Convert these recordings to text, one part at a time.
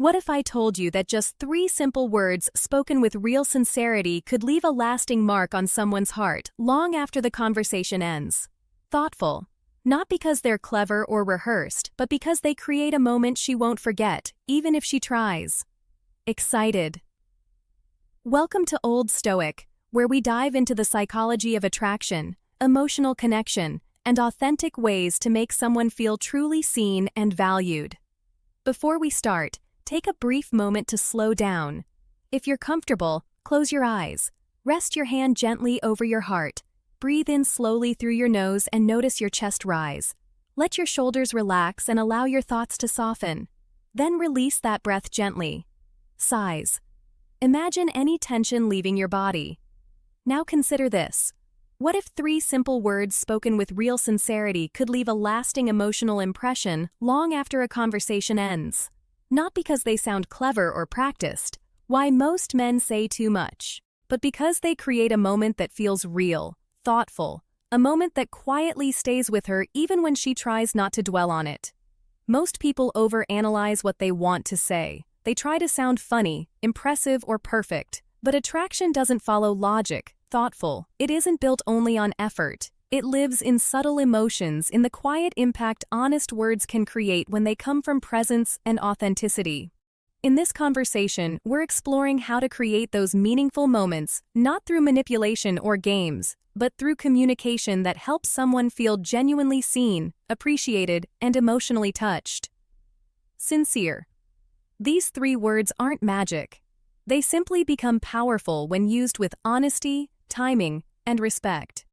What if I told you that just 3 simple words spoken with real sincerity could leave a lasting mark on someone's heart long after the conversation ends? Thoughtful. Not because they're clever or rehearsed, but because they create a moment she won't forget, even if she tries. Excited. Welcome to Old Stoic, where we dive into the psychology of attraction, emotional connection, and authentic ways to make someone feel truly seen and valued. Before we start, take a brief moment to slow down. If you're comfortable, close your eyes. Rest your hand gently over your heart. Breathe in slowly through your nose and notice your chest rise. Let your shoulders relax and allow your thoughts to soften. Then release that breath gently. Sighs. Imagine any tension leaving your body. Now consider this. What if 3 simple words spoken with real sincerity could leave a lasting emotional impression long after a conversation ends? Not because they sound clever or practiced, why most men say too much, but because they create a moment that feels real, thoughtful, a moment that quietly stays with her even when she tries not to dwell on it. Most people overanalyze what they want to say. They try to sound funny, impressive, or perfect, but attraction doesn't follow logic, thoughtful. It isn't built only on effort. It lives in subtle emotions, in the quiet impact honest words can create when they come from presence and authenticity. In this conversation, we're exploring how to create those meaningful moments, not through manipulation or games, but through communication that helps someone feel genuinely seen, appreciated, and emotionally touched. Sincere. These 3 words aren't magic. They simply become powerful when used with honesty, timing, and respect.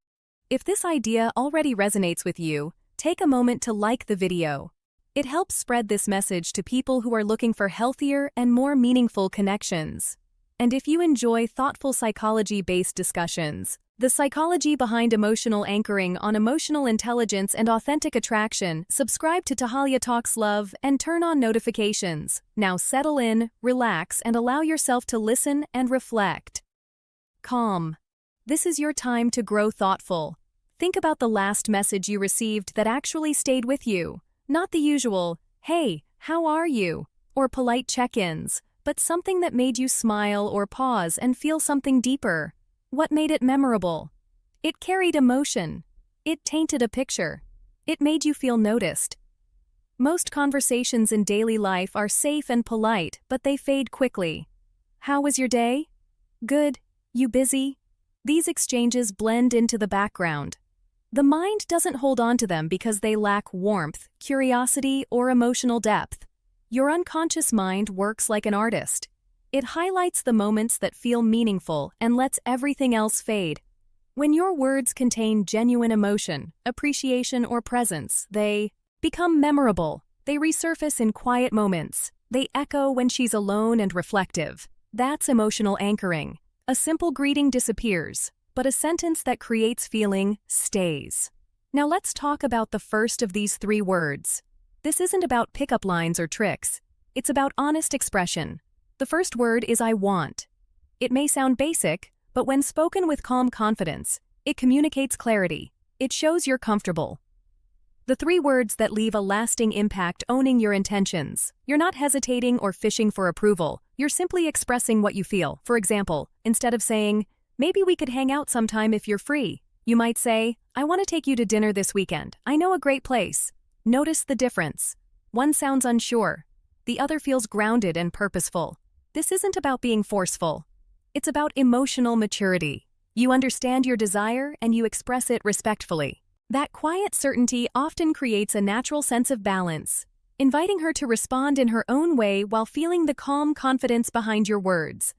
If this idea already resonates with you, take a moment to like the video. It helps spread this message to people who are looking for healthier and more meaningful connections. And if you enjoy thoughtful psychology-based discussions, the psychology behind emotional anchoring on emotional intelligence and authentic attraction, subscribe to Tahalia Talks Love and turn on notifications. Now settle in, relax, and allow yourself to listen and reflect. Calm. This is your time to grow thoughtful. Think about the last message you received that actually stayed with you. Not the usual, "Hey, how are you?" or polite check-ins, but something that made you smile or pause and feel something deeper. What made it memorable? It carried emotion. It tainted a picture. It made you feel noticed. Most conversations in daily life are safe and polite, but they fade quickly. "How was your day?" "Good. You busy?" These exchanges blend into the background. The mind doesn't hold on to them because they lack warmth, curiosity, or emotional depth. Your unconscious mind works like an artist. It highlights the moments that feel meaningful and lets everything else fade. When your words contain genuine emotion, appreciation, or presence, they become memorable. They resurface in quiet moments. They echo when she's alone and reflective. That's emotional anchoring. A simple greeting disappears, but a sentence that creates feeling stays. Now let's talk about the first of these 3 words. This isn't about pickup lines or tricks. It's about honest expression. The first word is I want. It may sound basic, but when spoken with calm confidence, it communicates clarity. It shows you're comfortable. The 3 words that leave a lasting impact: owning your intentions. You're not hesitating or fishing for approval. You're simply expressing what you feel. For example, instead of saying, "Maybe we could hang out sometime if you're free," you might say, "I want to take you to dinner this weekend. I know a great place." Notice the difference. One sounds unsure. The other feels grounded and purposeful. This isn't about being forceful. It's about emotional maturity. You understand your desire and you express it respectfully. That quiet certainty often creates a natural sense of balance, inviting her to respond in her own way while feeling the calm confidence behind your words.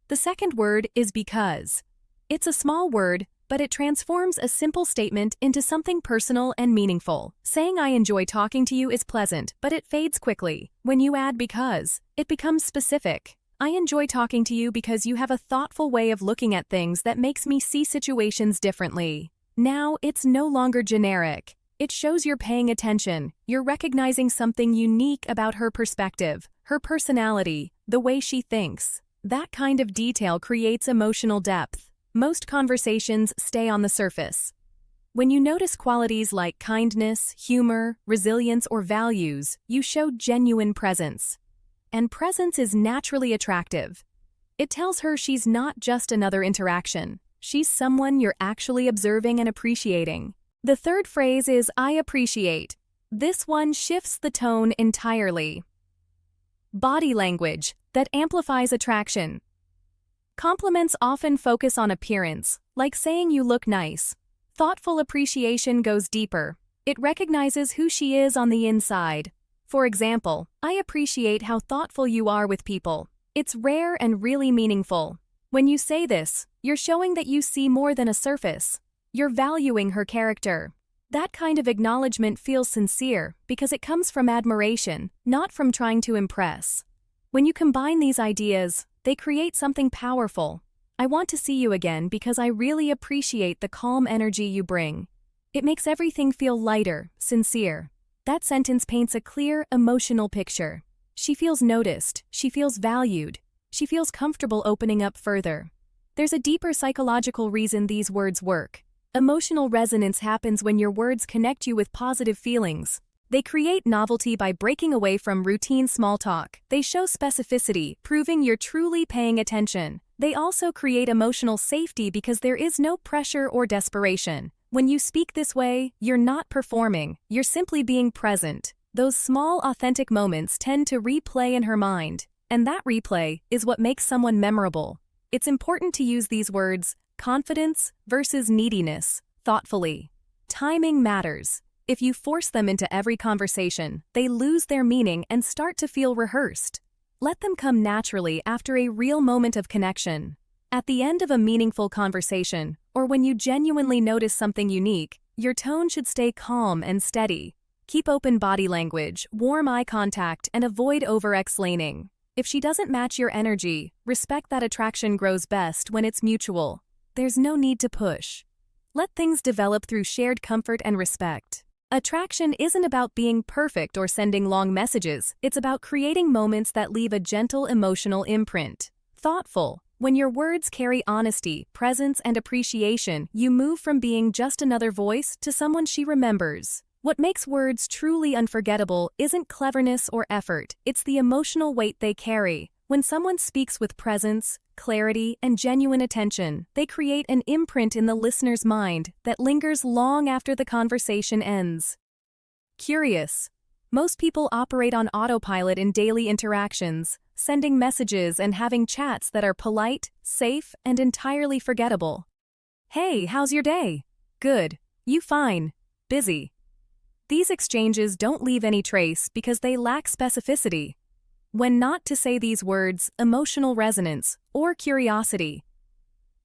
The second word is because. It's a small word, but it transforms a simple statement into something personal and meaningful. Saying "I enjoy talking to you" is pleasant, but it fades quickly. When you add because, it becomes specific. "I enjoy talking to you because you have a thoughtful way of looking at things that makes me see situations differently." Now it's no longer generic. It shows you're paying attention. You're recognizing something unique about her perspective, her personality, the way she thinks. That kind of detail creates emotional depth. Most conversations stay on the surface. When you notice qualities like kindness, humor, resilience, or values, you show genuine presence. and presence is naturally attractive. It tells her she's not just another interaction. She's someone you're actually observing and appreciating. The third phrase is I appreciate. This one shifts the tone entirely. Body language that amplifies attraction. Compliments often focus on appearance, like saying you look nice. Thoughtful appreciation goes deeper. It recognizes who she is on the inside. For example, I appreciate how thoughtful you are with people. It's rare and really meaningful. When you say this, you're showing that you see more than a surface. You're valuing her character. That kind of acknowledgement feels sincere because it comes from admiration, not from trying to impress. When you combine these ideas, they create something powerful. I want to see you again because I really appreciate the calm energy you bring. It makes everything feel lighter, sincere. That sentence paints a clear, emotional picture. She feels noticed, she feels valued, she feels comfortable opening up further. There's a deeper psychological reason these words work. Emotional resonance happens when your words connect you with positive feelings. They create novelty by breaking away from routine small talk. They show specificity, proving you're truly paying attention. They also create emotional safety because there is no pressure or desperation. When you speak this way, you're not performing, you're simply being present. Those small, authentic moments tend to replay in her mind, and that replay is what makes someone memorable. It's important to use these words, confidence versus neediness, thoughtfully. Timing matters. If you force them into every conversation, they lose their meaning and start to feel rehearsed. Let them come naturally after a real moment of connection. At the end of a meaningful conversation, or when you genuinely notice something unique, your tone should stay calm and steady. Keep open body language, warm eye contact, and avoid over-explaining. If she doesn't match your energy, respect that attraction grows best when it's mutual. There's no need to push. Let things develop through shared comfort and respect. Attraction isn't about being perfect or sending long messages, it's about creating moments that leave a gentle emotional imprint. Thoughtful. When your words carry honesty, presence, and appreciation, you move from being just another voice to someone she remembers. What makes words truly unforgettable isn't cleverness or effort, it's the emotional weight they carry. When someone speaks with presence, clarity, and genuine attention, they create an imprint in the listener's mind that lingers long after the conversation ends. Curious. Most people operate on autopilot in daily interactions, sending messages and having chats that are polite, safe, and entirely forgettable. Hey, how's your day? Good. You fine. Busy. These exchanges don't leave any trace because they lack specificity. When not to say these words, emotional resonance, or curiosity.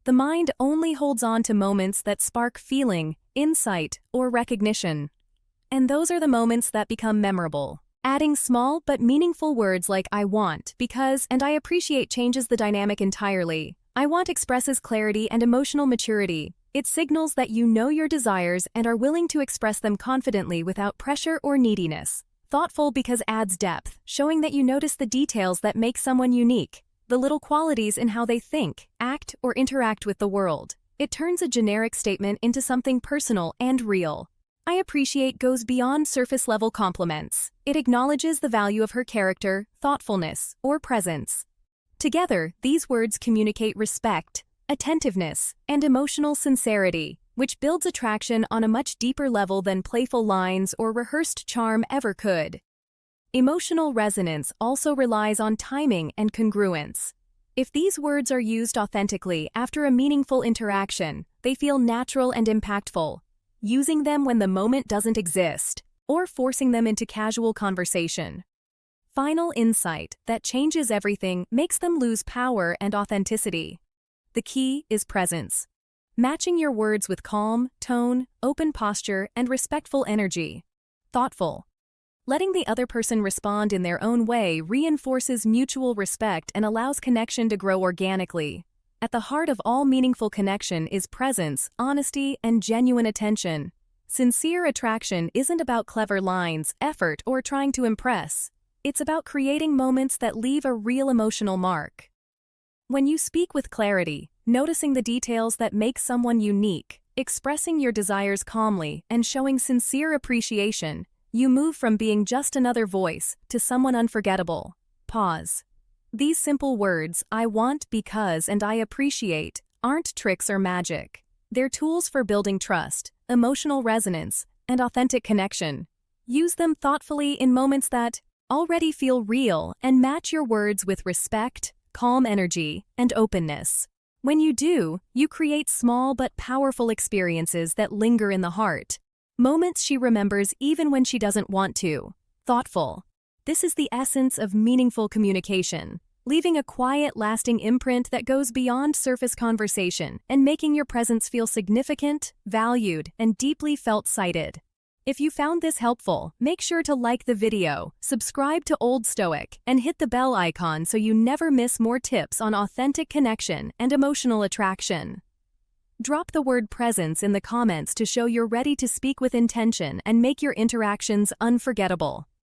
The mind only holds on to moments that spark feeling, insight, or recognition. And those are the moments that become memorable. Adding small but meaningful words like I want, because, and I appreciate changes the dynamic entirely. I want expresses clarity and emotional maturity. It signals that you know your desires and are willing to express them confidently without pressure or neediness. Thoughtful because adds depth, showing that you notice the details that make someone unique, the little qualities in how they think, act, or interact with the world. It turns a generic statement into something personal and real. I appreciate goes beyond surface-level compliments. It acknowledges the value of her character, thoughtfulness, or presence. Together, these words communicate respect, attentiveness, and emotional sincerity, which builds attraction on a much deeper level than playful lines or rehearsed charm ever could. Emotional resonance also relies on timing and congruence. If these words are used authentically after a meaningful interaction, they feel natural and impactful. Using them when the moment doesn't exist, or forcing them into casual conversation. Final insight that changes everything makes them lose power and authenticity. The key is presence. Matching your words with calm, tone, open posture, and respectful energy. Thoughtful. Letting the other person respond in their own way reinforces mutual respect and allows connection to grow organically. At the heart of all meaningful connection is presence, honesty, and genuine attention. Sincere attraction isn't about clever lines, effort, or trying to impress. It's about creating moments that leave a real emotional mark. When you speak with clarity, noticing the details that make someone unique, expressing your desires calmly, and showing sincere appreciation, you move from being just another voice to someone unforgettable. Pause. These simple words, I want because and I appreciate, aren't tricks or magic. They're tools for building trust, emotional resonance, and authentic connection. Use them thoughtfully in moments that already feel real and match your words with respect, calm energy, and openness. When you do, you create small but powerful experiences that linger in the heart. Moments she remembers even when she doesn't want to. Thoughtful. This is the essence of meaningful communication, leaving a quiet, lasting imprint that goes beyond surface conversation and making your presence feel significant, valued, and deeply felt cited. If you found this helpful, make sure to like the video, subscribe to Old Stoic, and hit the bell icon so you never miss more tips on authentic connection and emotional attraction. Drop the word presence in the comments to show you're ready to speak with intention and make your interactions unforgettable.